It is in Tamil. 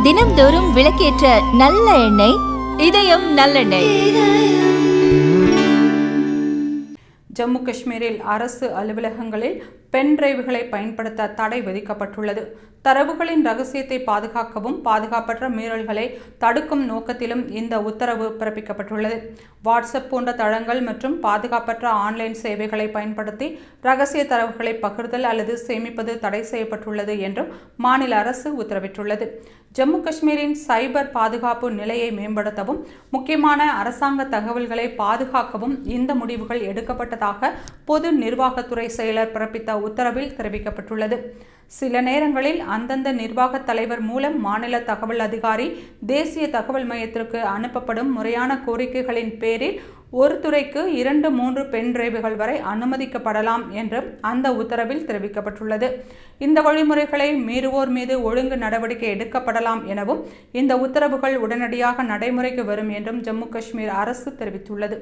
தினம்தோறும் விளக்கேற்ற நல்ல எண்ணெய் இதயம் நல்லெண்ணெய். ஜம்மு காஷ்மீரில் அரசு அலுவலகங்களில் பென் டிரைவ்களை பயன்படுத்த தடை விதிக்கப்பட்டுள்ளது. தரவுகளின் ரகசியத்தை பாதுகாக்கவும் பாதுகாப்பற்ற மீறல்களை தடுக்கும் நோக்கத்திலும் இந்த உத்தரவு பிறப்பிக்கப்பட்டுள்ளது. வாட்ஸ்அப் போன்ற தளங்கள் மற்றும் பாதுகாப்பற்ற ஆன்லைன் சேவைகளை பயன்படுத்தி ரகசிய தரவுகளை பகிர்தல் அல்லது சேமிப்பது தடை செய்யப்பட்டுள்ளது என்றும் மாநில அரசு உத்தரவிட்டுள்ளது. ஜம்மு காஷ்மீரின் சைபர் பாதுகாப்பு நிலையை மேம்படுத்தவும் முக்கியமான அரசாங்க தகவல்களை பாதுகாக்கவும் இந்த முடிவுகள் எடுக்கப்பட்டதாக பொது நிர்வாகத்துறை செயலர் பிறப்பித்த உத்தரவில் தெரிவிக்கப்பட்டுள்ளது. சில நேரங்களில் அந்தந்த நிர்வாக தலைவர் மூலம் மாநில தகவல் அதிகாரி தேசிய தகவல் மையத்திற்கு அனுப்பப்படும் முறையான கோரிக்கைகளின் பேரில் ஒரு துறைக்கு 2-3 பென் டிரைவுகள் வரை அனுமதிக்கப்படலாம் என்றும் அந்த உத்தரவில் தெரிவிக்கப்பட்டுள்ளது. இந்த வழிமுறைகளை மீறுவோர் மீது ஒழுங்கு நடவடிக்கை எடுக்கப்படலாம் எனவும் இந்த உத்தரவுகள் உடனடியாக நடைமுறைக்கு வரும் என்றும் ஜம்மு காஷ்மீர் அரசு தெரிவித்துள்ளது.